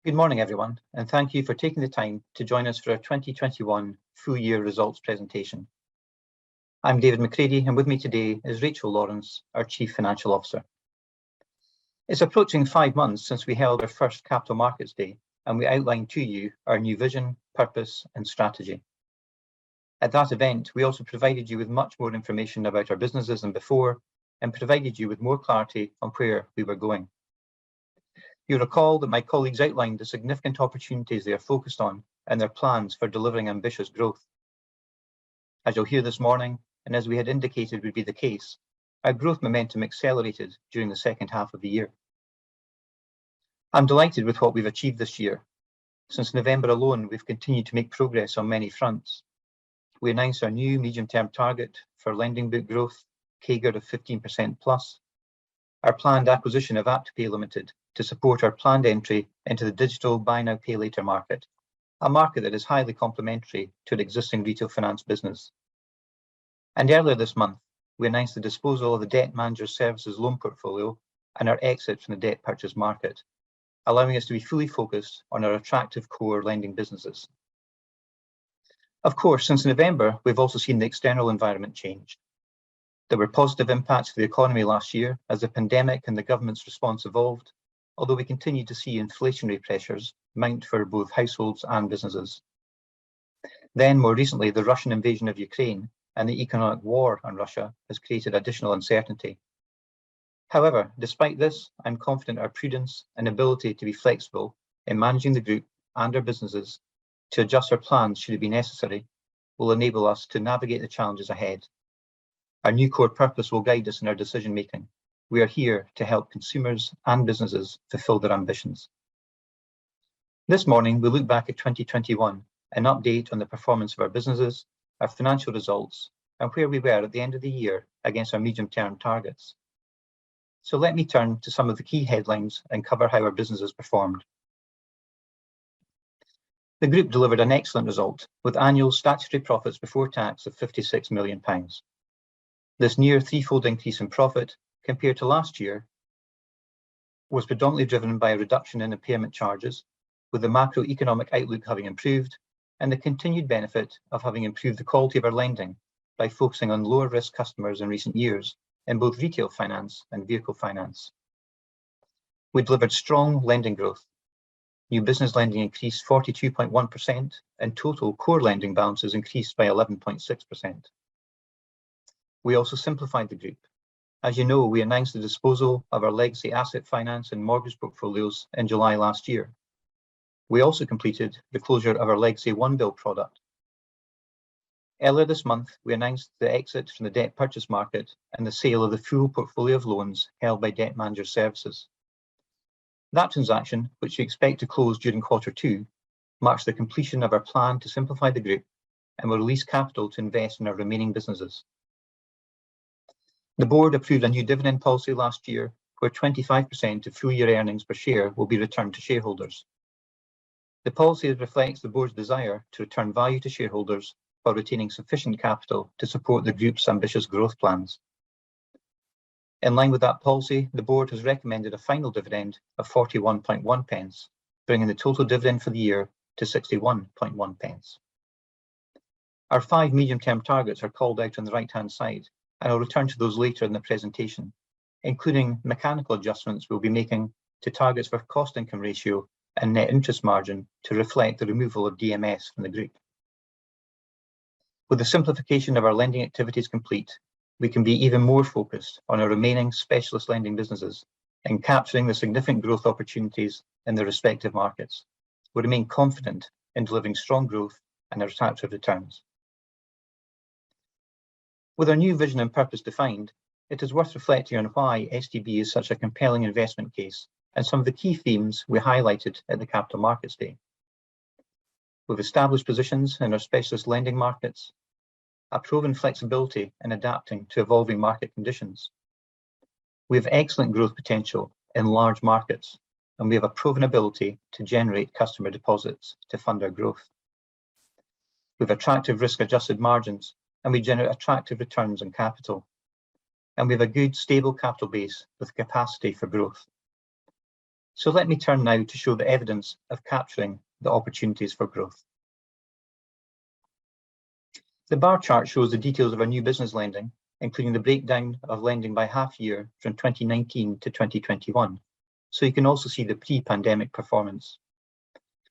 Good morning, everyone, and thank you for taking the time to join us for our 2021 full year results presentation. I'm David McCreadie, and with me today is Rachel Lawrence, our Chief Financial Officer. It's approaching 5 months since we held our first Capital Markets Day, and we outlined to you our new vision, purpose, and strategy. At that event, we also provided you with much more information about our businesses than before, and provided you with more clarity on where we were going. You'll recall that my colleagues outlined the significant opportunities they are focused on and their plans for delivering ambitious growth. As you'll hear this morning, and as we had indicated would be the case, our growth momentum accelerated during the second half of the year. I'm delighted with what we've achieved this year. Since November alone, we've continued to make progress on many fronts. We announced our new medium-term target for lending book growth, CAGR of 15% plus, our planned acquisition of AptPay Limited to support our planned entry into the digital buy now pay later market, a market that is highly complementary to an existing retail finance business. And earlier this month, we announced the disposal of the Debt Manager Services loan portfolio and our exit from the debt purchase market, allowing us to be fully focused on our attractive core lending businesses. Of course, since November, we've also seen the external environment change. There were positive impacts for the economy last year as the pandemic and the government's response evolved, although we continue to see inflationary pressures mount for both households and businesses. Then, more recently, the Russian invasion of Ukraine and the economic war on Russia has created additional uncertainty. However, despite this, I'm confident our prudence and ability to be flexible in managing the group and our businesses to adjust our plans should it be necessary will enable us to navigate the challenges ahead. Our new core purpose will guide us in our decision making. We are here to help consumers and businesses fulfill their ambitions. This morning, we look back at 2021 and update on the performance of our businesses, our financial results, and where we were at the end of the year against our medium-term targets. So let me turn to some of the key headlines and cover how our businesses performed. The group delivered an excellent result with annual statutory profits before tax of £56 million. This near threefold increase in profit compared to last year was predominantly driven by a reduction in impairment charges, with the macroeconomic outlook having improved and the continued benefit of having improved the quality of our lending by focusing on lower risk customers in recent years in both retail finance and vehicle finance. We delivered strong lending growth. New business lending increased 42.1% and total core lending balances increased by 11.6%. We also simplified the group. As you know, we announced the disposal of our legacy asset finance and mortgage portfolios in July last year. We also completed the closure of our legacy One Bill product. Earlier this month, we announced the exit from the debt purchase market and the sale of the full portfolio of loans held by Debt Manager Services. That transaction, which we expect to close during Q2, marks the completion of our plan to simplify the group and will release capital to invest in our remaining businesses. The board approved a new dividend policy last year where 25% of full year earnings per share will be returned to shareholders. The policy reflects the board's desire to return value to shareholders while retaining sufficient capital to support the group's ambitious growth plans. In line with that policy, the board has recommended a final dividend of 41.1 pence, bringing the total dividend for the year to 61.1 pence. Our 5 medium-term targets are called out on the right-hand side, and I'll return to those later in the presentation, including mechanical adjustments we'll be making to targets for cost-income ratio and net interest margin to reflect the removal of DMS from the group. With the simplification of our lending activities complete, we can be even more focused on our remaining specialist lending businesses and capturing the significant growth opportunities in their respective markets. We remain confident in delivering strong growth and attractive returns. With our new vision and purpose defined, it is worth reflecting on why STB is such a compelling investment case and some of the key themes we highlighted at the Capital Markets Day. We've established positions in our specialist lending markets, a proven flexibility in adapting to evolving market conditions. We have excellent growth potential in large markets, and we have a proven ability to generate customer deposits to fund our growth. We have attractive risk-adjusted margins, and we generate attractive returns on capital. And we have a good, stable capital base with capacity for growth. So let me turn now to show the evidence of capturing the opportunities for growth. The bar chart shows the details of our new business lending, including the breakdown of lending by half year from 2019 to 2021. So you can also see the pre-pandemic performance.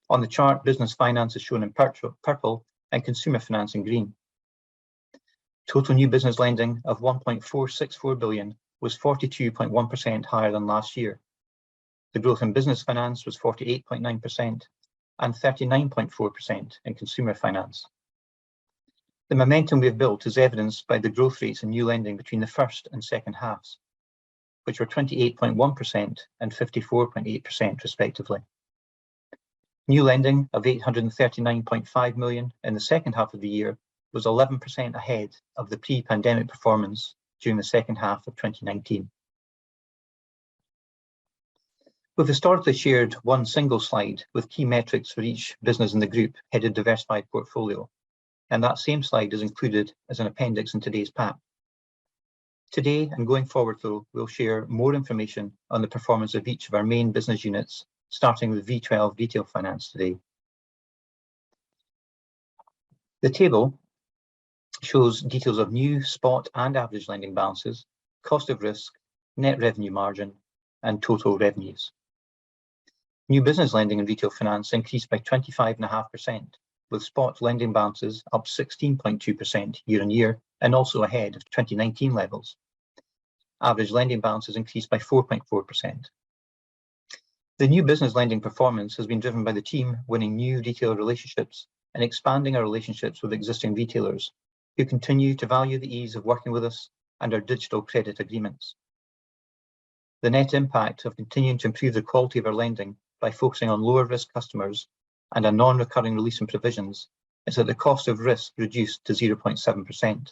On the chart, business finance is shown in purple and consumer finance in green. Total new business lending of 1.464 billion was 42.1% higher than last year. The growth in business finance was 48.9% and 39.4% in consumer finance. The momentum we have built is evidenced by the growth rates in new lending between the first and second halves, which were 28.1% and 54.8% respectively. New lending of 839.5 million in the second half of the year was 11% ahead of the pre-pandemic performance during the second half of 2019. We've historically shared one single slide with key metrics for each business in the group headed diversified portfolio, and that same slide is included as an appendix in today's pack. Today and going forward though, we'll share more information on the performance of each of our main business units, starting with V12 Retail Finance today. The table shows details of new, spot and average lending balances, cost of risk, net revenue margin and total revenues. New business lending in retail finance increased by 25.5%, with spot lending balances up 16.2% year on year and also ahead of 2019 levels. Average lending balances increased by 4.4%. The new business lending performance has been driven by the team winning new retailer relationships and expanding our relationships with existing retailers who continue to value the ease of working with us and our digital credit agreements. The net impact of continuing to improve the quality of our lending by focusing on lower risk customers and a non-recurring release in provisions is that the cost of risk reduced to 0.7%.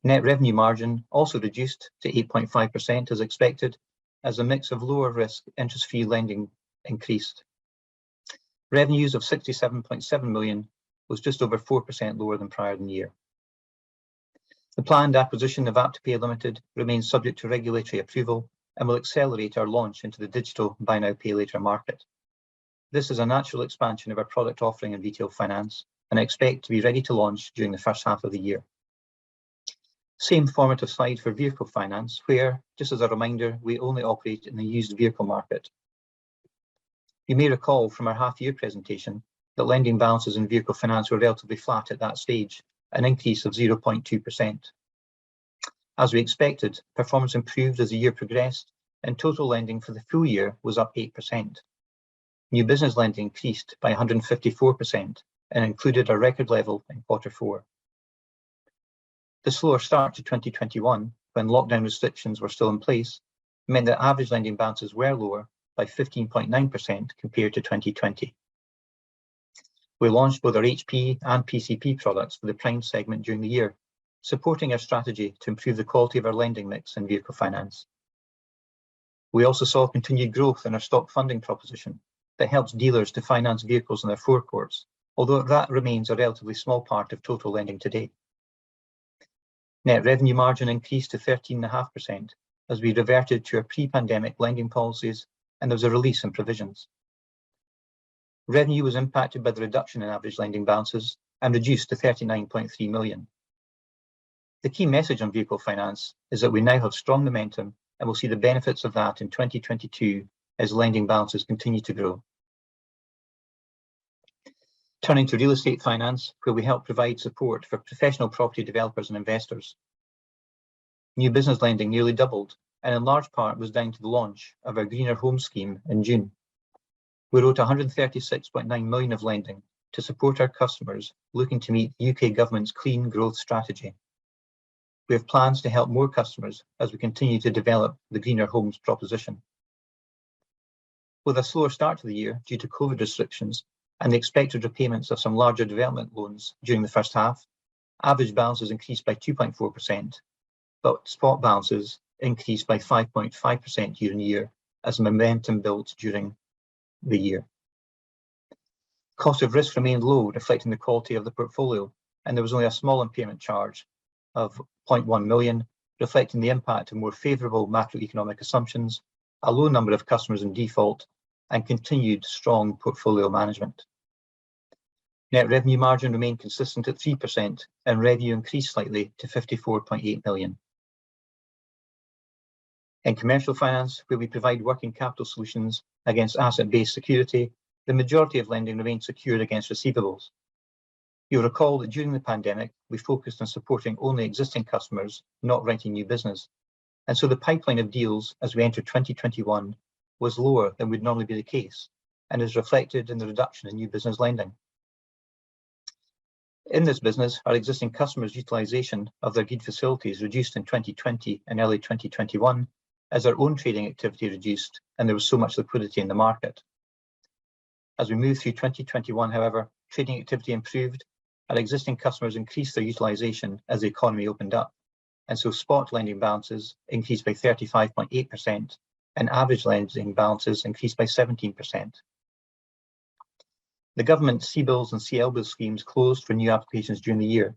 Net revenue margin also reduced to 8.5% as expected, as a mix of lower risk interest-free lending increased. Revenues of 67.7 million was just over 4% lower than prior year. The planned acquisition of AppToPay Limited remains subject to regulatory approval and will accelerate our launch into the digital buy now pay later market. This is a natural expansion of our product offering in retail finance and I expect to be ready to launch during the first half of the year. Same formative slide for vehicle finance, where, just as a reminder, we only operate in the used vehicle market. You may recall from our half-year presentation that lending balances in vehicle finance were relatively flat at that stage, an increase of 0.2%. As we expected, performance improved as the year progressed, and total lending for the full year was up 8%. New business lending increased by 154% and included a record level in Q4. The slower start to 2021, when lockdown restrictions were still in place, meant that average lending balances were lower by 15.9% compared to 2020. We launched both our HP and PCP products for the prime segment during the year, supporting our strategy to improve the quality of our lending mix in vehicle finance. We also saw continued growth in our stock funding proposition that helps dealers to finance vehicles in their forecourts, although that remains a relatively small part of total lending today. Net revenue margin increased to 13.5% as we reverted to our pre-pandemic lending policies and there was a release in provisions. Revenue was impacted by the reduction in average lending balances and reduced to 39.3 million. The key message on vehicle finance is that we now have strong momentum and will see the benefits of that in 2022 as lending balances continue to grow. Turning to real estate finance, where we help provide support for professional property developers and investors. New business lending nearly doubled, and in large part was down to the launch of our Greener Home scheme in June. We wrote 136.9 million of lending to support our customers looking to meet the UK government's clean growth strategy. We have plans to help more customers as we continue to develop the Greener Homes proposition. With a slower start to the year due to COVID restrictions and the expected repayments of some larger development loans during the first half, average balances increased by 2.4%, but spot balances increased by 5.5% year on year as momentum built during the year. Cost of risk remained low, reflecting the quality of the portfolio, and there was only a small impairment charge of 0.1 million, reflecting the impact of more favourable macroeconomic assumptions a low number of customers in default, and continued strong portfolio management. Net revenue margin remained consistent at 3%, and revenue increased slightly to 54.8 million. In commercial finance, where we provide working capital solutions against asset-based security, the majority of lending remained secured against receivables. You'll recall that during the pandemic, we focused on supporting only existing customers, not writing new business. And so the pipeline of deals as we entered 2021 was lower than would normally be the case, and is reflected in the reduction in new business lending. In this business, our existing customers' utilisation of their deed facilities reduced in 2020 and early 2021 as our own trading activity reduced and there was so much liquidity in the market. As we moved through 2021, however, trading activity improved, our existing customers increased their utilisation as the economy opened up, and so spot lending balances increased by 35.8% and average lending balances increased by 17%. The government CBILS and CLBILS schemes closed for new applications during the year,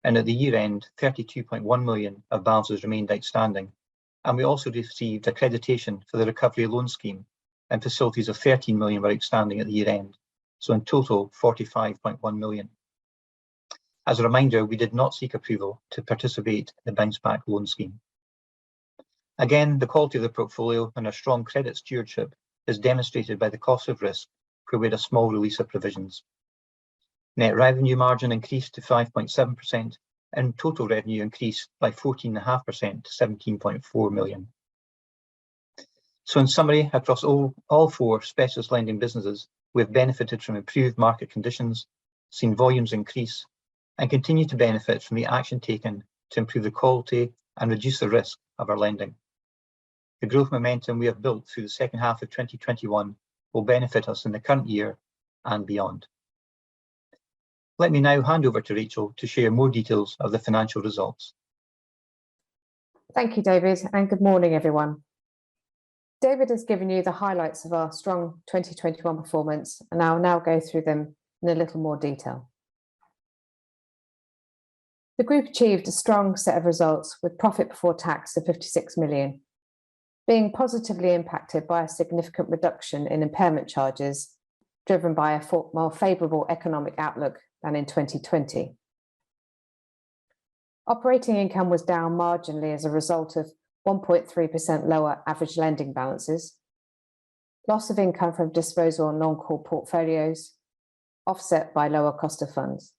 and at the year end, 32.1 million of balances remained outstanding, and we also received accreditation for the Recovery Loan Scheme, and facilities of 13 million were outstanding at the year end, so in total 45.1 million. As a reminder, we did not seek approval to participate in the Bounce Back Loan Scheme. Again, the quality of the portfolio and our strong credit stewardship is demonstrated by the cost of risk, where we had a small release of provisions. Net revenue margin increased to 5.7%, and total revenue increased by 14.5% to 17.4 million. So in summary, across all four specialist lending businesses, we have benefited from improved market conditions, seen volumes increase, and continue to benefit from the action taken to improve the quality and reduce the risk of our lending. The growth momentum we have built through the second half of 2021 will benefit us in the current year and beyond. Let me now hand over to Rachel to share more details of the financial results. Thank you, David, and good morning, everyone. David has given you the highlights of our strong 2021 performance, and I'll now go through them in a little more detail. The group achieved a strong set of results with profit before tax of 56 million, being positively impacted by a significant reduction in impairment charges, driven by a more favourable economic outlook than in 2020. Operating income was down marginally as a result of 1.3% lower average lending balances, loss of income from disposal on non-core portfolios, offset by lower cost of funds.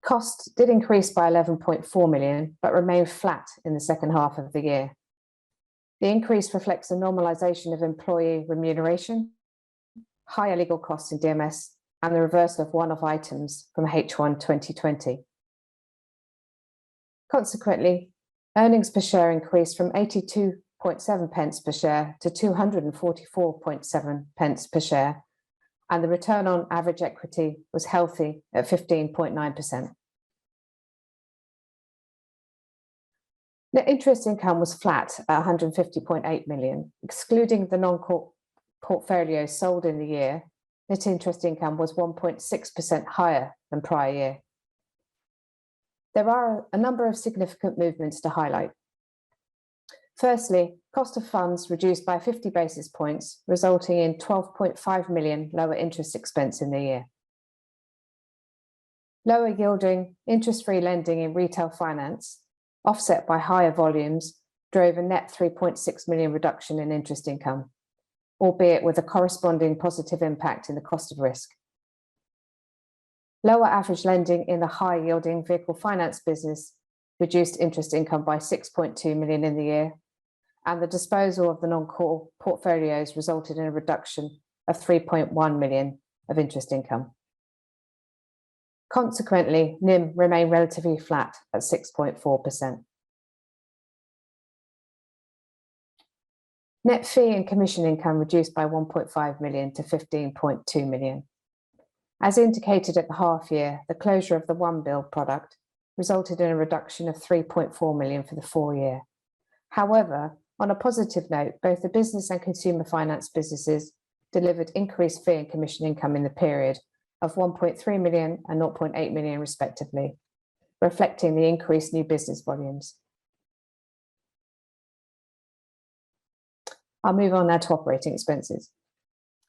Costs did increase by 11.4 million, but remained flat in the second half of the year. The increase reflects a normalisation of employee remuneration, higher legal costs in DMS, and the reversal of one-off items from H1 2020. Consequently, earnings per share increased from 82.7 pence per share to 244.7 pence per share, and the return on average equity was healthy at 15.9%. Net interest income was flat at 150.8 million. Excluding the non-core portfolios sold in the year, net interest income was 1.6% higher than prior year. There are a number of significant movements to highlight. Firstly, cost of funds reduced by 50 basis points, resulting in 12.5 million lower interest expense in the year. Lower yielding interest-free lending in retail finance, offset by higher volumes, drove a net 3.6 million reduction in interest income, albeit with a corresponding positive impact in the cost of risk. Lower average lending in the high-yielding vehicle finance business reduced interest income by 6.2 million in the year, and the disposal of the non-core portfolios resulted in a reduction of 3.1 million of interest income. Consequently, NIM remained relatively flat at 6.4%. Net fee and commission income reduced by 1.5 million to 15.2 million. As indicated at the half year, the closure of the One Bill product resulted in a reduction of 3.4 million for the full year. However, on a positive note, both the business and consumer finance businesses delivered increased fee and commission income in the period of 1.3 million and 0.8 million respectively, reflecting the increased new business volumes. I'll move on now to operating expenses.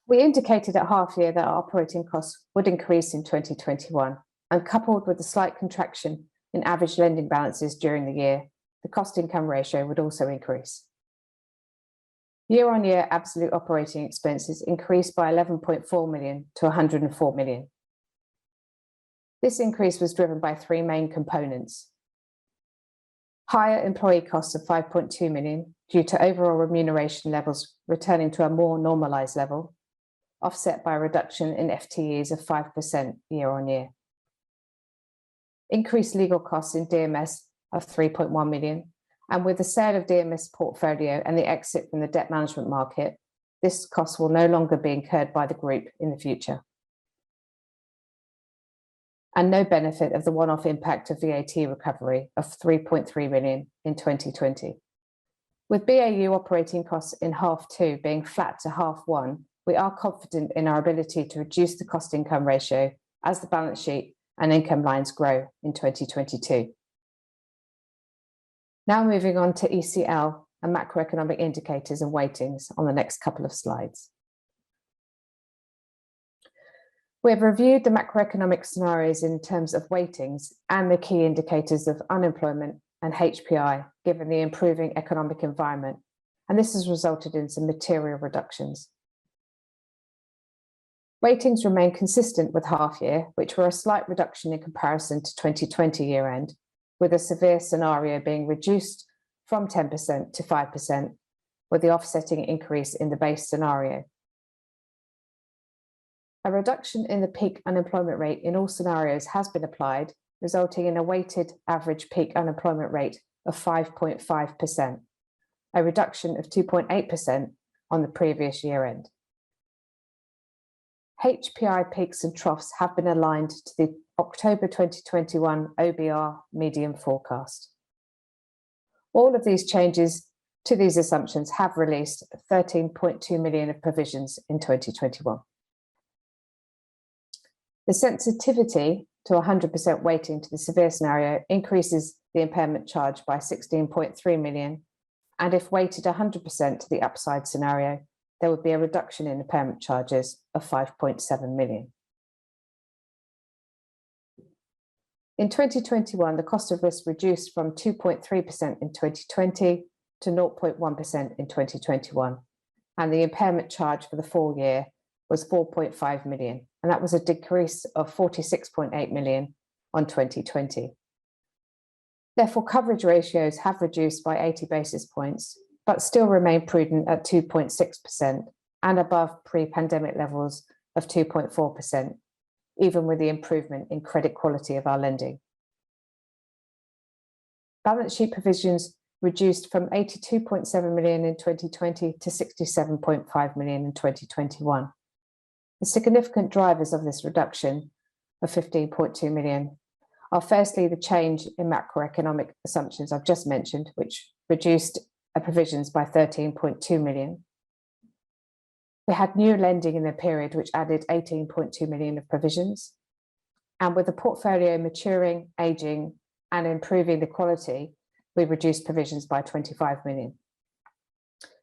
We indicated at half year that our operating costs would increase in 2021, and coupled with a slight contraction in average lending balances during the year, the cost-income ratio would also increase. Year-on-year absolute operating expenses increased by 11.4 million to 104 million. This increase was driven by three main components. Higher employee costs of 5.2 million due to overall remuneration levels returning to a more normalised level, offset by a reduction in FTEs of 5% year-on-year. Increased legal costs in DMS of 3.1 million, and with the sale of DMS portfolio and the exit from the debt management market, this cost will no longer be incurred by the group in the future. And no benefit of the one-off impact of VAT recovery of 3.3 million in 2020. With BAU operating costs in half two being flat to half one, we are confident in our ability to reduce the cost-income ratio as the balance sheet and income lines grow in 2022. Now moving on to ECL and macroeconomic indicators and weightings on the next couple of slides. We have reviewed the macroeconomic scenarios in terms of weightings and the key indicators of unemployment and HPI, given the improving economic environment, and this has resulted in some material reductions. Weightings remain consistent with half year, which were a slight reduction in comparison to 2020 year end, with a severe scenario being reduced from 10% to 5%, with the offsetting increase in the base scenario. A reduction in the peak unemployment rate in all scenarios has been applied, resulting in a weighted average peak unemployment rate of 5.5%, a reduction of 2.8% on the previous year end. HPI peaks and troughs have been aligned to the October 2021 OBR medium forecast. All of these changes to these assumptions have released 13.2 million of provisions in 2021. The sensitivity to 100% weighting to the severe scenario increases the impairment charge by 16.3 million, and if weighted 100% to the upside scenario, there would be a reduction in impairment charges of 5.7 million. In 2021, the cost of risk reduced from 2.3% in 2020 to 0.1% in 2021, and the impairment charge for the full year was 4.5 million, and that was a decrease of 46.8 million on 2020. Therefore, coverage ratios have reduced by 80 basis points, but still remain prudent at 2.6% and above pre-pandemic levels of 2.4%, even with the improvement in credit quality of our lending. Balance sheet provisions reduced from 82.7 million in 2020 to 67.5 million in 2021. The significant drivers of this reduction of 15.2 million are firstly the change in macroeconomic assumptions I've just mentioned, which reduced provisions by 13.2 million. We had new lending in the period, which added 18.2 million of provisions. And with the portfolio maturing, aging, and improving the quality, we reduced provisions by 25 million.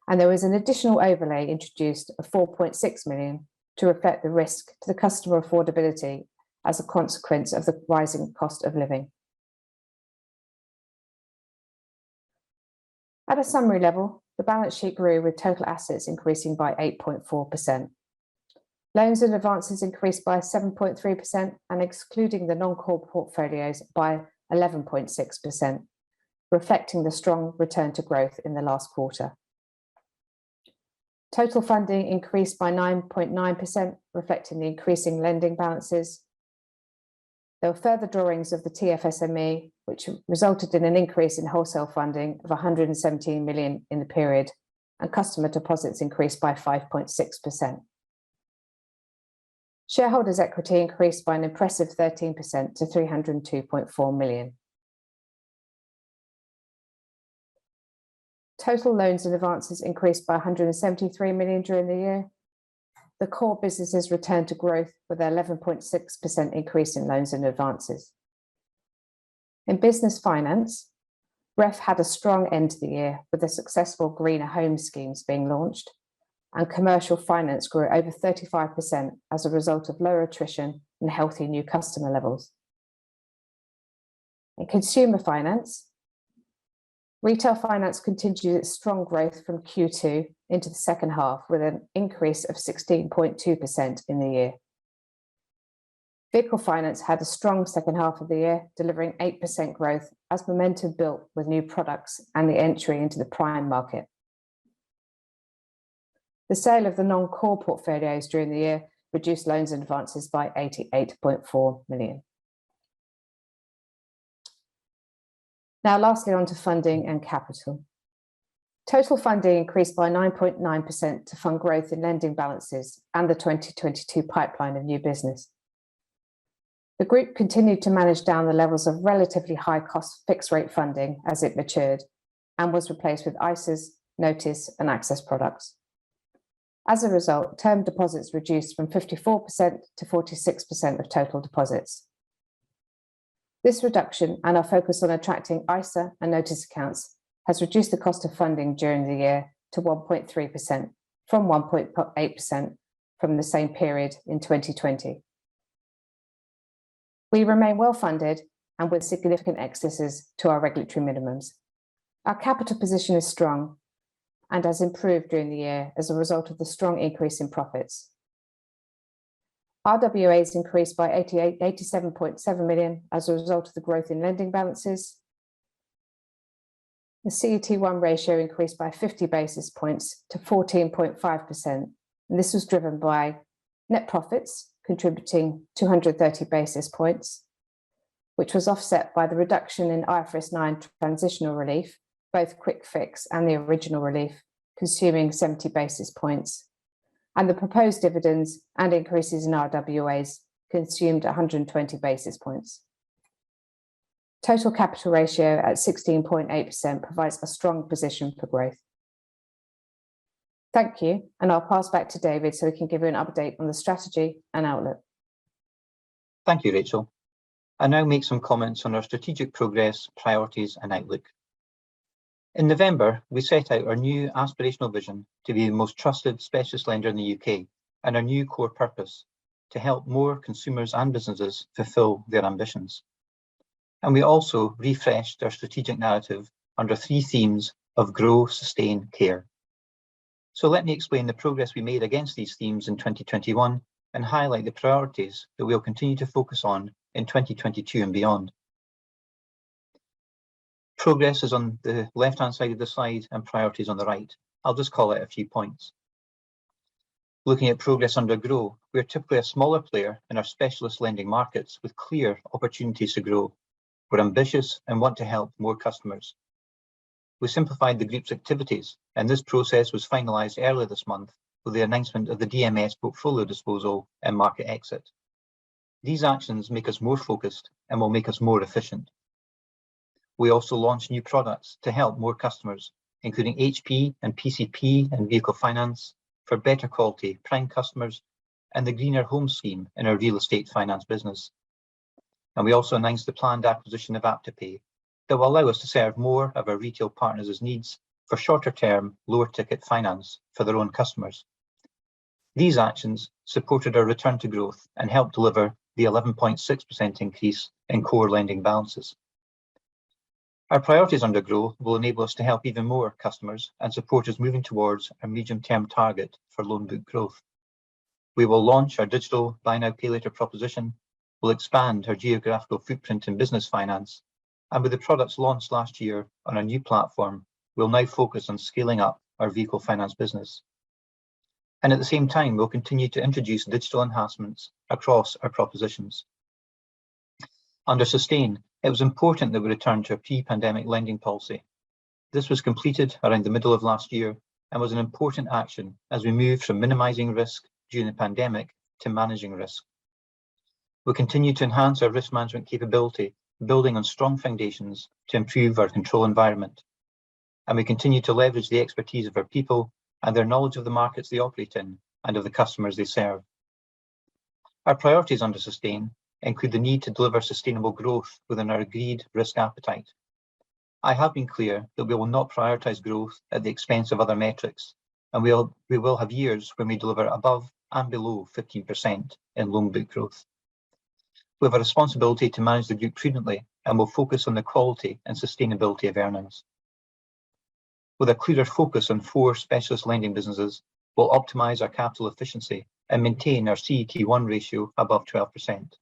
And there was an additional overlay introduced of 4.6 million to reflect the risk to the customer affordability as a consequence of the rising cost of living. At a summary level, the balance sheet grew with total assets increasing by 8.4%. Loans and advances increased by 7.3% and excluding the non-core portfolios by 11.6%, reflecting the strong return to growth in the last quarter. Total funding increased by 9.9%, reflecting the increasing lending balances. There were further drawings of the TFSME, which resulted in an increase in wholesale funding of 117 million in the period, and customer deposits increased by 5.6%. Shareholders' equity increased by an impressive 13% to 302.4 million. Total loans and advances increased by 173 million during the year. The core businesses returned to growth with an 11.6% increase in loans and advances. In business finance, REF had a strong end to the year with the successful greener home schemes being launched, and commercial finance grew over 35% as a result of lower attrition and healthy new customer levels. In consumer finance, retail finance continued its strong growth from Q2 into the second half with an increase of 16.2% in the year. Vehicle finance had a strong second half of the year, delivering 8% growth as momentum built with new products and the entry into the prime market. The sale of the non-core portfolios during the year reduced loans and advances by 88.4 million. Now, lastly, on to funding and capital. Total funding increased by 9.9% to fund growth in lending balances and the 2022 pipeline of new business. The group continued to manage down the levels of relatively high cost fixed rate funding as it matured and was replaced with ISAs, notice and access products. As a result, term deposits reduced from 54% to 46% of total deposits. This reduction and our focus on attracting ISA and notice accounts has reduced the cost of funding during the year to 1.3% from 1.8% from the same period in 2020. We remain well funded and with significant excesses to our regulatory minimums. Our capital position is strong and has improved during the year as a result of the strong increase in profits. RWAs increased by 87.7 million as a result of the growth in lending balances. The CET1 ratio increased by 50 basis points to 14.5%, and this was driven by net profits contributing 230 basis points, which was offset by the reduction in IFRS 9 transitional relief, both quick fix and the original relief, consuming 70 basis points, and the proposed dividends and increases in RWAs consumed 120 basis points. Total capital ratio at 16.8% provides a strong position for growth. Thank you, and I'll pass back to David so he can give you an update on the strategy and outlook. Thank you, Rachel. I now make some comments on our strategic progress, priorities and outlook. In November, we set out our new aspirational vision to be the most trusted specialist lender in the UK and our new core purpose to help more consumers and businesses fulfil their ambitions. And we also refreshed our strategic narrative under 3 themes of grow, sustain, care. So let me explain the progress we made against these themes in 2021 and highlight the priorities that we'll continue to focus on in 2022 and beyond. Progress is on the left-hand side of the slide and priorities on the right. I'll just call out a few points. Looking at progress under grow, we're typically a smaller player in our specialist lending markets with clear opportunities to grow. We're ambitious and want to help more customers. We simplified the group's activities, and this process was finalised earlier this month with the announcement of the DMS portfolio disposal and market exit. These actions make us more focused and will make us more efficient. We also launched new products to help more customers, including HP and PCP and vehicle finance for better quality prime customers and the greener home scheme in our real estate finance business. And we also announced the planned acquisition of AppToPay that will allow us to serve more of our retail partners' needs for shorter term, lower ticket finance for their own customers. These actions supported our return to growth and helped deliver the 11.6% increase in core lending balances. Our priorities under grow will enable us to help even more customers and support us moving towards our medium-term target for loan book growth. We will launch our digital buy now pay later proposition, we'll expand our geographical footprint in business finance, and with the products launched last year on a new platform, we'll now focus on scaling up our vehicle finance business. And at the same time, we'll continue to introduce digital enhancements across our propositions. Under sustain, it was important that we return to a pre-pandemic lending policy. This was completed around the middle of last year and was an important action as we moved from minimising risk during the pandemic to managing risk. We continue to enhance our risk management capability, building on strong foundations to improve our control environment. And we continue to leverage the expertise of our people and their knowledge of the markets they operate in and of the customers they serve. Our priorities under sustain include the need to deliver sustainable growth within our agreed risk appetite. I have been clear that we will not prioritise growth at the expense of other metrics, and we will have years when we deliver above and below 15% in loan book growth. We have a responsibility to manage the group prudently and will focus on the quality and sustainability of earnings. With a clearer focus on 4 specialist lending businesses, we'll optimise our capital efficiency and maintain our CET1 ratio above 12%.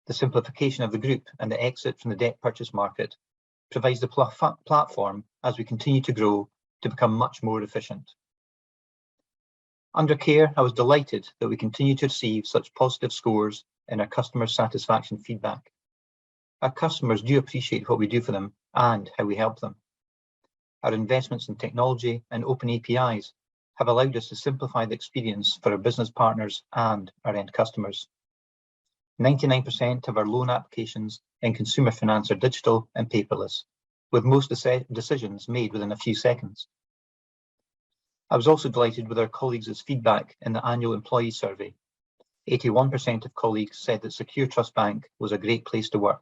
The simplification of the group and the exit from the debt purchase market provides the platform as we continue to grow to become much more efficient. Under Care, I was delighted that we continue to receive such positive scores in our customer satisfaction feedback. Our customers do appreciate what we do for them and how we help them. Our investments in technology and open APIs have allowed us to simplify the experience for our business partners and our end customers. 99% of our loan applications in consumer finance are digital and paperless, with most decisions made within a few seconds. I was also delighted with our colleagues' feedback in the annual employee survey. 81% of colleagues said that Secure Trust Bank was a great place to work.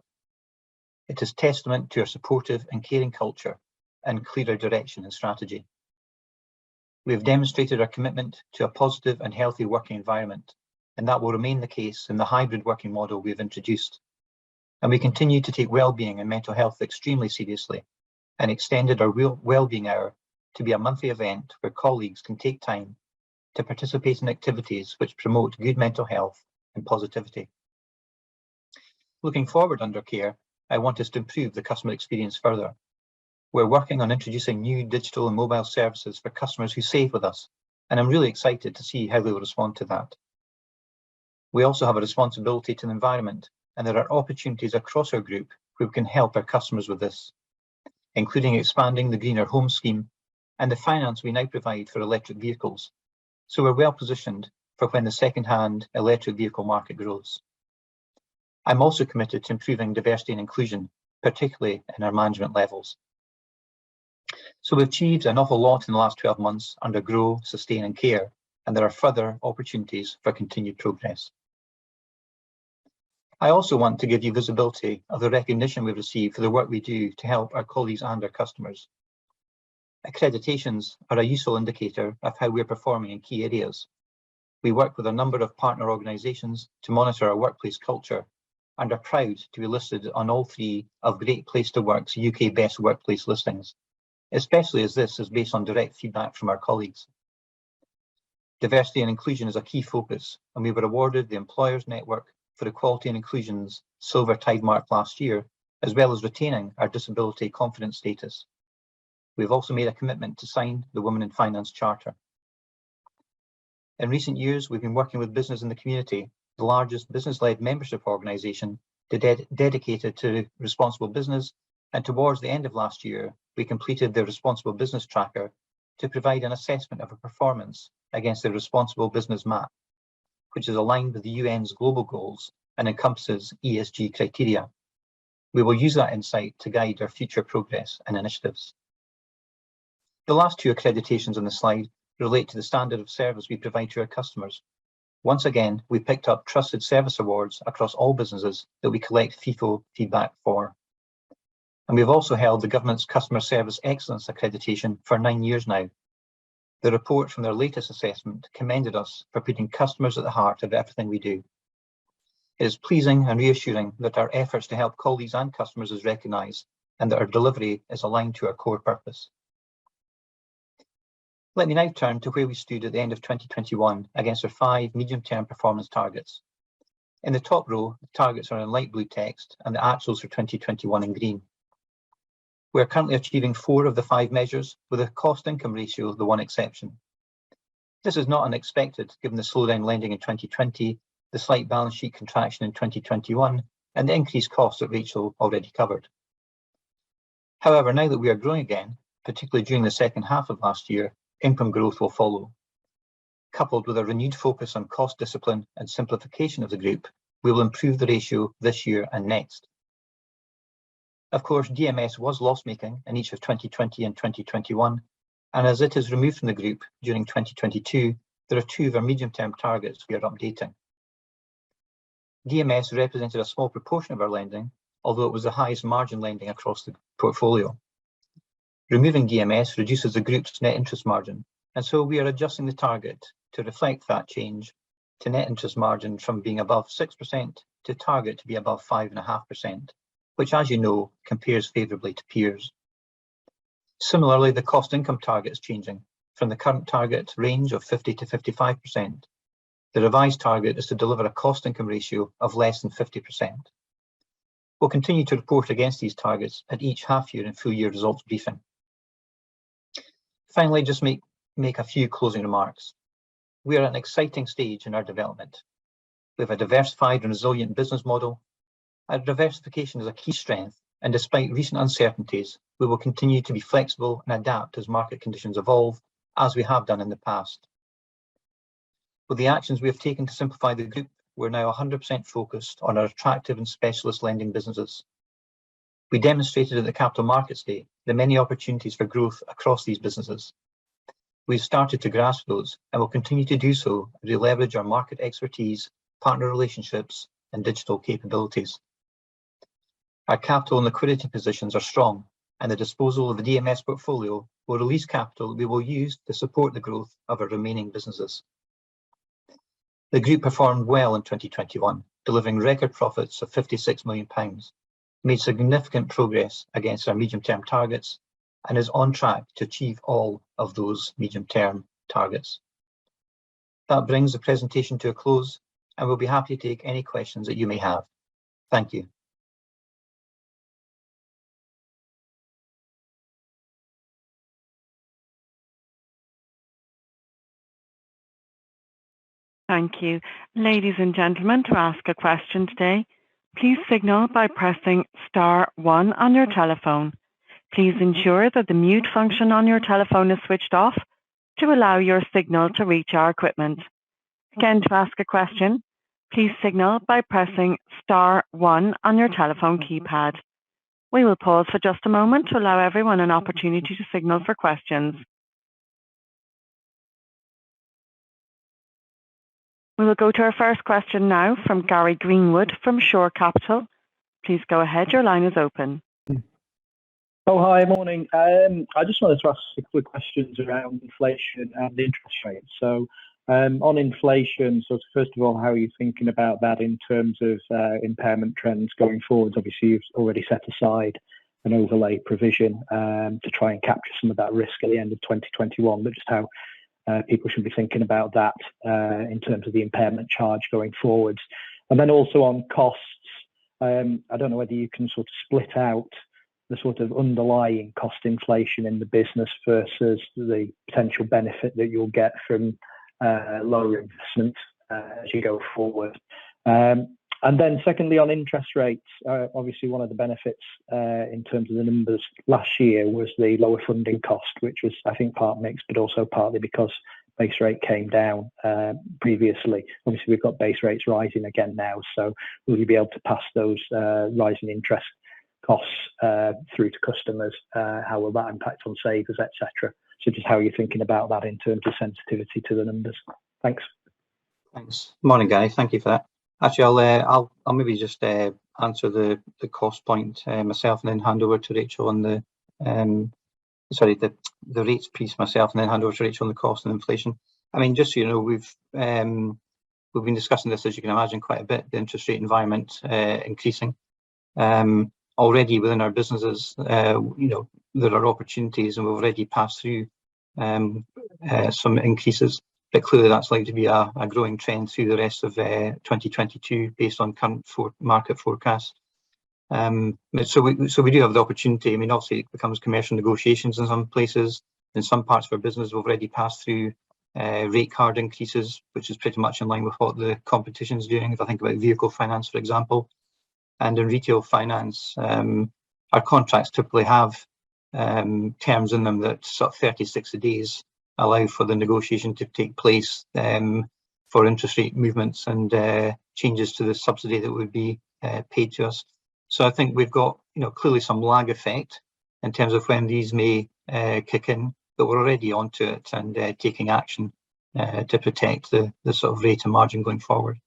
It is testament to our supportive and caring culture and clearer direction and strategy. We have demonstrated our commitment to a positive and healthy working environment, and that will remain the case in the hybrid working model we have introduced. And we continue to take well-being and mental health extremely seriously and extended our well-being hour to be a monthly event where colleagues can take time to participate in activities which promote good mental health and positivity. Looking forward under Care, I want us to improve the customer experience further. We're working on introducing new digital and mobile services for customers who save with us, and I'm really excited to see how they will respond to that. We also have a responsibility to the environment, and there are opportunities across our group where we can help our customers with this, including expanding the Greener Home Scheme and the finance we now provide for electric vehicles. So we're well positioned for when the second-hand electric vehicle market grows. I'm also committed to improving diversity and inclusion, particularly in our management levels. So we've achieved an awful lot in the last 12 months under Grow, Sustain and Care, and there are further opportunities for continued progress. I also want to give you visibility of the recognition we've received for the work we do to help our colleagues and our customers. Accreditations are a useful indicator of how we're performing in key areas. We work with a number of partner organisations to monitor our workplace culture and are proud to be listed on all 3 of Great Place to Work's UK Best Workplace listings, especially as this is based on direct feedback from our colleagues. Diversity and inclusion is a key focus, and we were awarded the Employers Network for Equality and Inclusion's Silver Tide Mark last year, as well as retaining our Disability Confidence status. We've also made a commitment to sign the Women in Finance Charter. In recent years, we've been working with Business in the Community, the largest business-led membership organisation dedicated to responsible business, and towards the end of last year, we completed the Responsible Business Tracker to provide an assessment of our performance against the Responsible Business Map, which is aligned with the UN's global goals and encompasses ESG criteria. We will use that insight to guide our future progress and initiatives. The last 2 accreditations on the slide relate to the standard of service we provide to our customers. Once again, we picked up Trusted Service Awards across all businesses that we collect FIFO feedback for. And we've also held the government's Customer Service Excellence accreditation for 9 years now. The report from their latest assessment commended us for putting customers at the heart of everything we do. It is pleasing and reassuring that our efforts to help colleagues and customers is recognised and that our delivery is aligned to our core purpose. Let me now turn to where we stood at the end of 2021 against our 5 medium-term performance targets. In the top row, the targets are in light blue text and the actuals for 2021 in green. We are currently achieving 4 of the 5 measures, with a cost-income ratio the one exception. This is not unexpected given the slowdown lending in 2020, the slight balance sheet contraction in 2021, and the increased costs that Rachel already covered. However, now that we are growing again, particularly during the second half of last year, income growth will follow. Coupled with a renewed focus on cost discipline and simplification of the group, we will improve the ratio this year and next. Of course, DMS was loss-making in each of 2020 and 2021, and as it is removed from the group during 2022, there are 2 of our medium-term targets we are updating. DMS represented a small proportion of our lending, although it was the highest margin lending across the portfolio. Removing DMS reduces the group's net interest margin, and so we are adjusting the target to reflect that change to net interest margin from being above 6% to target to be above 5.5%, which, as you know, compares favourably to peers. Similarly, the cost income target is changing from the current target range of 50 to 55%. The revised target is to deliver a cost income ratio of less than 50%. We'll continue to report against these targets at each half year and full year results briefing. Finally, just make a few closing remarks. We are at an exciting stage in our development. We have a diversified and resilient business model. Our diversification is a key strength, and despite recent uncertainties, we will continue to be flexible and adapt as market conditions evolve, as we have done in the past. With the actions we have taken to simplify the group, we're now 100% focused on our attractive and specialist lending businesses. We demonstrated at the Capital Markets Day the many opportunities for growth across these businesses. We've started to grasp those and will continue to do so as we leverage our market expertise, partner relationships, and digital capabilities. Our capital and liquidity positions are strong, and the disposal of the DMS portfolio will release capital we will use to support the growth of our remaining businesses. The group performed well in 2021, delivering record profits of £56 million, made significant progress against our medium-term targets, and is on track to achieve all of those medium-term targets. That brings the presentation to a close, and we'll be happy to take any questions that you may have. Thank you. Thank you. Ladies and gentlemen, to ask a question today, please signal by pressing *1 on your telephone. Please ensure that the mute function on your telephone is switched off to allow your signal to reach our equipment. Again, to ask a question, please signal by pressing *1 on your telephone keypad. We will pause for just a moment to allow everyone an opportunity to signal for questions. We will go to our first question now from Gary Greenwood from Shore Capital. Please go ahead, your line is open. Oh, hi, morning. I just wanted to ask a couple of questions around inflation and interest rates. So on inflation, so first of all, how are you thinking about that in terms of impairment trends going forward? Obviously, you've already set aside an overlay provision to try and capture some of that risk at the end of 2021, but just how people should be thinking about that in terms of the impairment charge going forwards. And then also on costs, I don't know whether you can sort of split out the sort of underlying cost inflation in the business versus the potential benefit that you'll get from lower investment as you go forward. And then secondly, on interest rates, obviously one of the benefits in terms of the numbers last year was the lower funding cost, which was, I think, part mix, but also partly because base rate came down previously. Obviously, we've got base rates rising again now, so will you be able to pass those rising interest costs through to customers? How will that impact on savers, etc.? So just how you're thinking about that in terms of sensitivity to the numbers. Thanks. Thanks. Morning, Gary. Thank you for that. Actually, I'll maybe just answer the cost point myself, and then hand over to Rachel on the rates piece myself, and then hand over to Rachel on the cost and inflation. I mean, just so you know, we've been discussing this, as you can imagine, quite a bit. The interest rate environment increasing already within our businesses. There are opportunities, and we've already passed through some increases. But clearly, that's likely to be a growing trend through the rest of 2022, based on current market forecasts. So we do have the opportunity. I mean, obviously, it becomes commercial negotiations in some places. In some parts of our business, we've already passed through rate card increases, which is pretty much in line with what the competition is doing. If I think about vehicle finance, for example, and in retail finance, our contracts typically have terms in them that sort of 30, 60 days allow for the negotiation to take place for interest rate movements and changes to the subsidy that would be paid to us. So I think we've got clearly some lag effect in terms of when these may kick in, but we're already onto it and taking action to protect the sort of rate and margin going forward.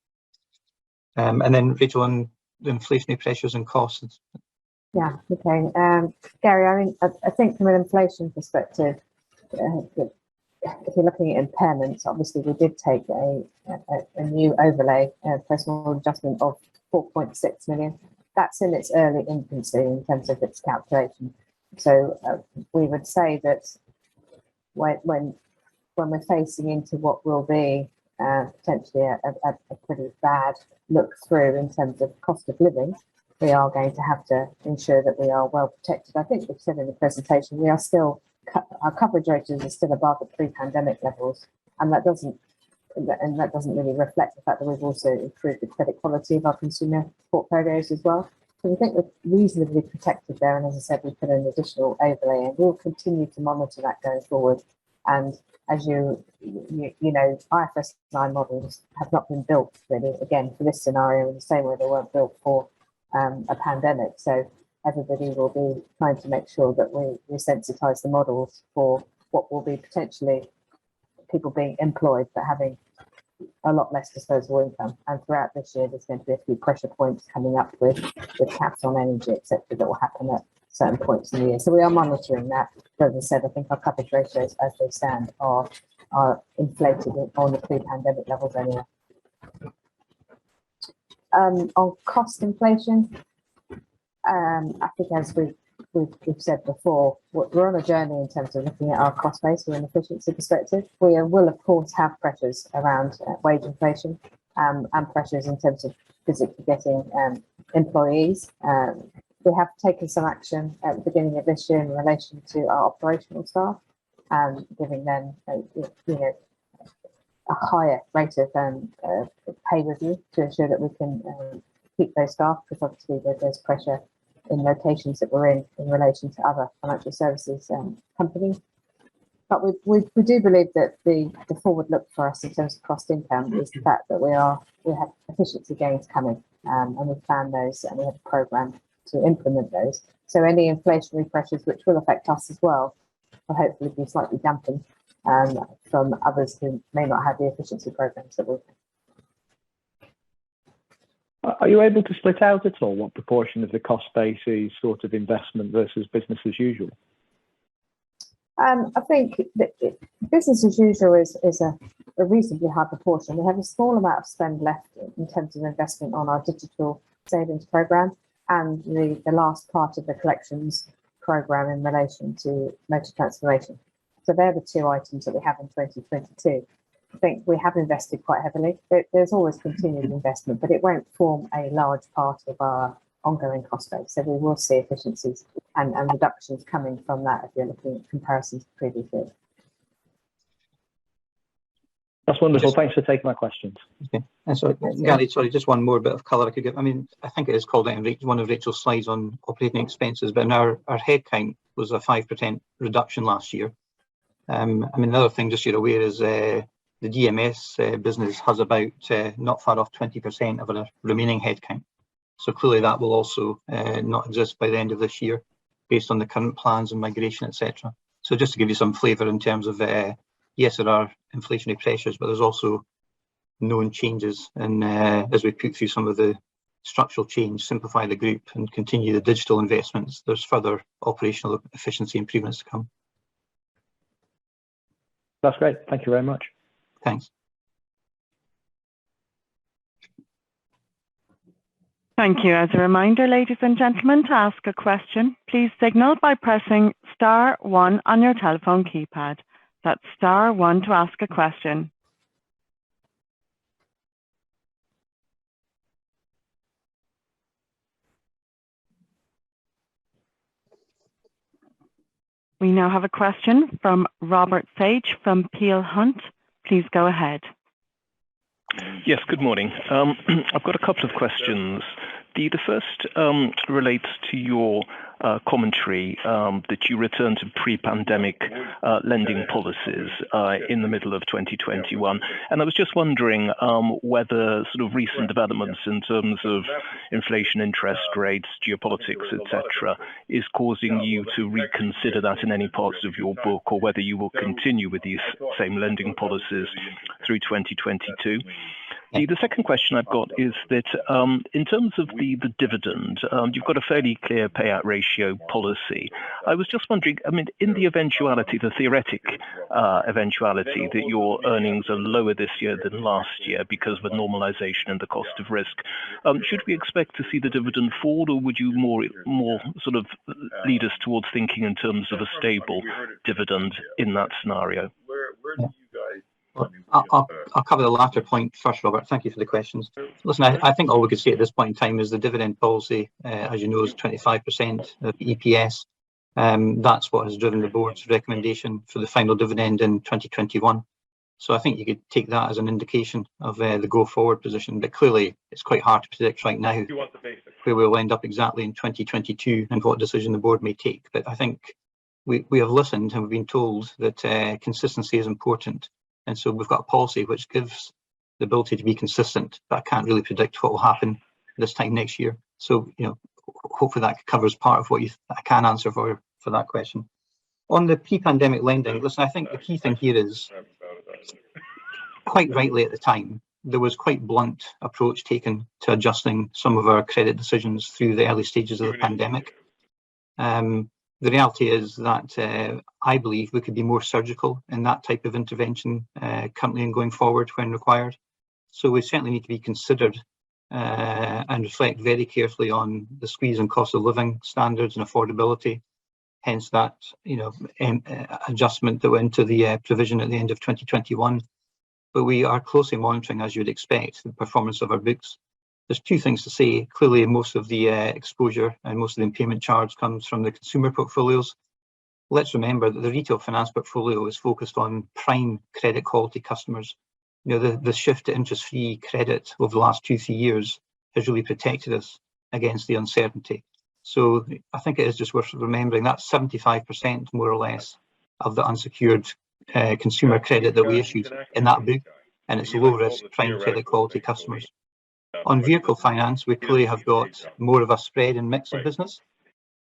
And then Rachel, on the inflationary pressures and costs? Yeah, okay. Gary, I mean, I think from an inflation perspective, if you're looking at impairments, obviously we did take a new overlay, post-model adjustment of 4.6 million. That's in its early infancy in terms of its calculation. So we would say that when we're facing into what will be potentially a pretty bad look through in terms of cost of living, we are going to have to ensure that we are well protected. I think we've said in the presentation, we are still, our coverage ratios are still above the pre-pandemic levels, and that doesn't really reflect the fact that we've also improved the credit quality of our consumer portfolios as well. So we think we're reasonably protected there, and as I said, we put an additional overlay, and we'll continue to monitor that going forward. And as you know, IFRS 9 models have not been built really, again, for this scenario in the same way they weren't built for a pandemic. So everybody will be trying to make sure that we sensitise the models for what will be potentially people being employed but having a lot less disposable income. And throughout this year, there's going to be a few pressure points coming up with caps on energy, etc., that will happen at certain points in the year. So we are monitoring that. But as I said, I think our coverage ratios as they stand are inflated on the pre-pandemic levels anyway. On cost inflation, I think as we've said before, we're on a journey in terms of looking at our cost base from an efficiency perspective. We will, of course, have pressures around wage inflation and pressures in terms of physically getting employees. We have taken some action at the beginning of this year in relation to our operational staff, giving them a higher rate of pay review to ensure that we can keep those staff, because obviously there's pressure in locations that we're in relation to other financial services companies. But we do believe that the forward look for us in terms of cost income is the fact that we have efficiency gains coming, and we've planned those and we have a programme to implement those. So any inflationary pressures which will affect us as well will hopefully be slightly dampened from others who may not have the efficiency programs that we have. Are you able to split out at all what proportion of the cost base is sort of investment versus business as usual? I think that business as usual is a reasonably high proportion. We have a small amount of spend left in terms of investment on our digital savings programme and the last part of the collections programme in relation to motor transformation. So they're the two items that we have in 2022. I think we have invested quite heavily. There's always continued investment, but it won't form a large part of our ongoing cost base. So we will see efficiencies and reductions coming from that if you're looking at comparisons to previous years. That's wonderful. Thanks for taking my questions. Okay. And so, Gary, sorry, just one more bit of colour I could give. I mean, I think it is called out in one of Rachel's slides on operating expenses, but in our headcount was a 5% reduction last year. I mean, another thing, just so you're aware, is the DMS business has about not far off 20% of our remaining headcount. So clearly that will also not exist by the end of this year, based on the current plans and migration, etc. So just to give you some flavour in terms of, yes, there are inflationary pressures, but there's also known changes. And as we put through some of the structural change, simplify the group and continue the digital investments, there's further operational efficiency improvements to come. That's great. Thank you very much. Thanks. Thank you. As a reminder, ladies and gentlemen, to ask a question, please signal by pressing *1 on your telephone keypad. That's *1 to ask a question. We now have a question from Robert Sage from Peel Hunt. Please go ahead. Yes, good morning. I've got a couple of questions. The first relates to your commentary that you returned to pre-pandemic lending policies in the middle of 2021. And I was just wondering whether sort of recent developments in terms of inflation, interest rates, geopolitics, etc., is causing you to reconsider that in any parts of your book, or whether you will continue with these same lending policies through 2022. The second question I've got is that in terms of the dividend, you've got a fairly clear payout ratio policy. I was just wondering, I mean, in the eventuality, the theoretic eventuality that your earnings are lower this year than last year because of a normalization in the cost of risk, should we expect to see the dividend fall, or would you more sort of lead us towards thinking in terms of a stable dividend in that scenario? Yeah. Well, I'll cover the latter point first, Robert. Thank you for the questions. Listen, I think all we could say at this point in time is the dividend policy, as you know, is 25% of EPS. That's what has driven the board's recommendation for the final dividend in 2021. So I think you could take that as an indication of the go-forward position. But clearly, it's quite hard to predict right now where we'll end up exactly in 2022 and what decision the board may take. But I think we have listened and we've been told that consistency is important. And so we've got a policy which gives the ability to be consistent, but I can't really predict what will happen this time next year. So, you know, hopefully that covers part of what I can answer for that question. On the pre-pandemic lending, listen, I think the key thing here is, quite rightly at the time, there was quite blunt approach taken to adjusting some of our credit decisions through the early stages of the pandemic. The reality is that I believe we could be more surgical in that type of intervention currently and going forward when required. So we certainly need to be considered and reflect very carefully on the squeeze on cost of living standards and affordability. Hence that, you know, adjustment that went into the provision at the end of 2021. But we are closely monitoring, as you would expect, the performance of our books. There's two things to say. Clearly, most of the exposure and most of the impairment charge comes from the consumer portfolios. Let's remember that the retail finance portfolio is focused on prime credit quality customers. You know, the shift to interest-free credit over the last 2-3 years has really protected us against the uncertainty. So I think it is just worth remembering that 75% more or less of the unsecured consumer credit that we issued in that book, and it's low-risk prime credit quality customers. On vehicle finance, we clearly have got more of a spread and mix of business.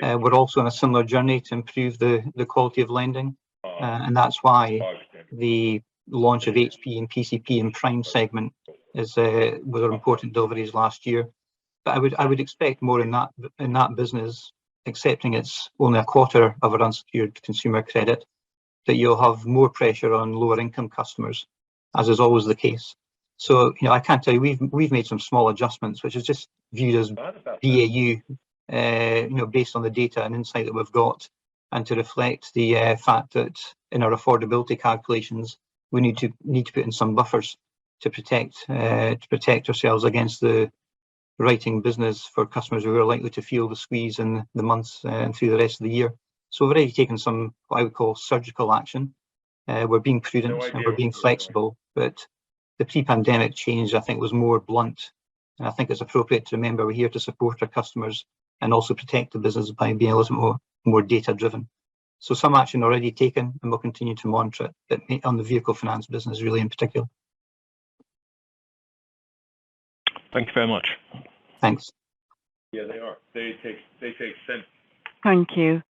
We're also on a similar journey to improve the quality of lending, and that's why the launch of HP and PCP in prime segment was our important deliveries last year. But I would expect more in that business, accepting it's only a quarter of our unsecured consumer credit, that you'll have more pressure on lower income customers, as is always the case. So, you know, I can't tell you, we've made some small adjustments, which is just viewed as BAU, you know, based on the data and insight that we've got, and to reflect the fact that in our affordability calculations, we need to put in some buffers to protect ourselves against the writing business for customers who are likely to feel the squeeze in the months and through the rest of the year. So we've already taken some what I would call surgical action. We're being prudent and we're being flexible, but the pre-pandemic change, I think, was more blunt. And I think it's appropriate to remember we're here to support our customers and also protect the business by being a little more data-driven. So some action already taken, and we'll continue to monitor it, but on the vehicle finance business really in particular. Thank you very much. Thanks. Yeah, they are. They take sense. Thank you.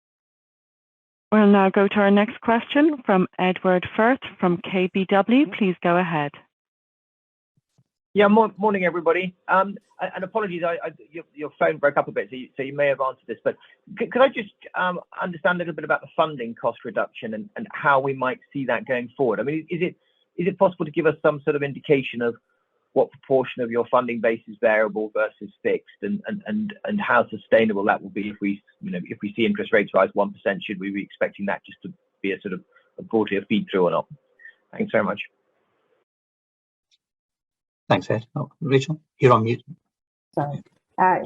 We'll now go to our next question from Edward Firth from KBW. Please go ahead. Yeah, morning everybody. And apologies, your phone broke up a bit, so you may have answered this, but could I just understand a little bit about the funding cost reduction and how we might see that going forward? I mean, is it possible to give us some sort of indication of what proportion of your funding base is variable versus fixed, and how sustainable that will be if we see interest rates rise 1%? Should we be expecting that just to be a sort of a broadly a feed through or not? Thanks very much. Thanks, Ed. Oh, Rachel, you're on mute. Sorry.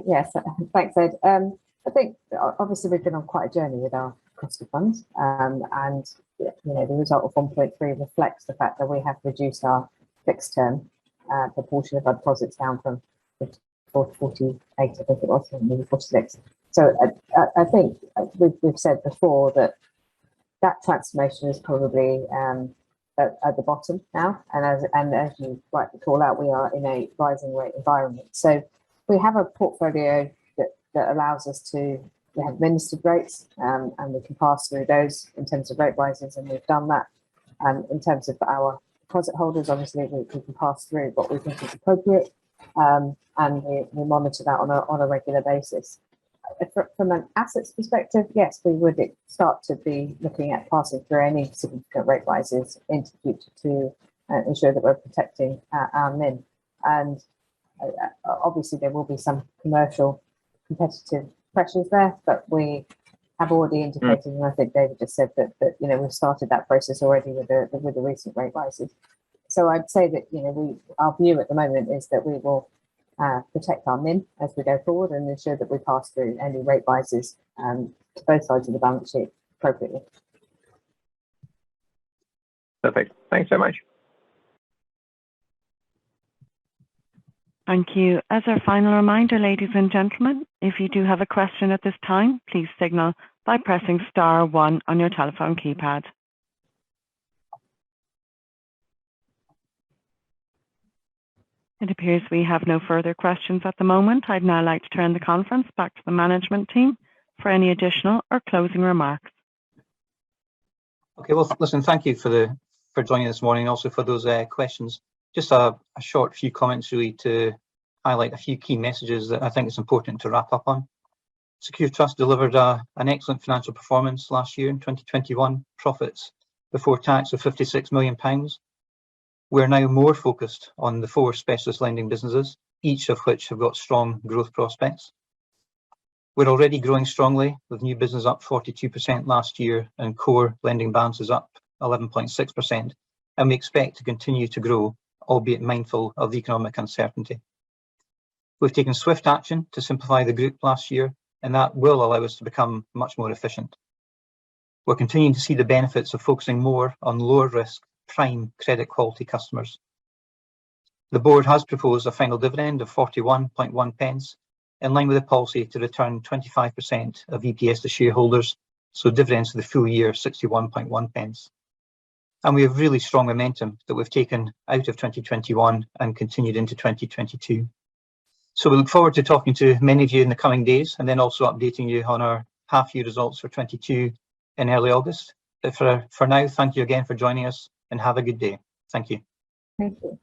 Yes, thanks, Ed. I think obviously we've been on quite a journey with our cost of funds, and you know, the result of 1.3 reflects the fact that we have reduced our fixed term proportion of our deposits down from 54 to 48, I think it was, maybe 46. So I think we've said before that transformation is probably at the bottom now, and as you rightly call out, we are in a rising rate environment. So we have a portfolio that allows us to have administered rates, and we can pass through those in terms of rate rises, and we've done that. In terms of our deposit holders, obviously we can pass through what we think is appropriate, and we monitor that on a regular basis. From an assets perspective, yes, we would start to be looking at passing through any significant rate rises into the future to ensure that we're protecting our NIM. And obviously there will be some commercial competitive pressures there, but we have already indicated, and I think David just said that we've started that process already with the recent rate rises. So I'd say that our view at the moment is that we will protect our NIM as we go forward and ensure that we pass through any rate rises to both sides of the balance sheet appropriately. Perfect. Thanks so much. Thank you. As a final reminder, ladies and gentlemen, if you do have a question at this time, please signal by pressing *1 on your telephone keypad. It appears we have no further questions at the moment. I'd now like to turn the conference back to the management team for any additional or closing remarks. Okay, well, listen, thank you for joining this morning, also for those questions. Just a short few comments really to highlight a few key messages that I think it's important to wrap up on. Secure Trust delivered an excellent financial performance last year in 2021, profits before tax of £56 million. We're now more focused on the 4 specialist lending businesses, each of which have got strong growth prospects. We're already growing strongly, with new business up 42% last year and core lending balances up 11.6%, and we expect to continue to grow, albeit mindful of the economic uncertainty. We've taken swift action to simplify the group last year, and that will allow us to become much more efficient. We're continuing to see the benefits of focusing more on lower risk, prime credit quality customers. The board has proposed a final dividend of 41.1 pence, in line with the policy to return 25% of EPS to shareholders, so dividends for the full year 61.1 pence. And we have really strong momentum that we've taken out of 2021 and continued into 2022. So we look forward to talking to many of you in the coming days, and then also updating you on our half-year results for 22 in early August. But for now, thank you again for joining us, and have a good day. Thank you. Thank you.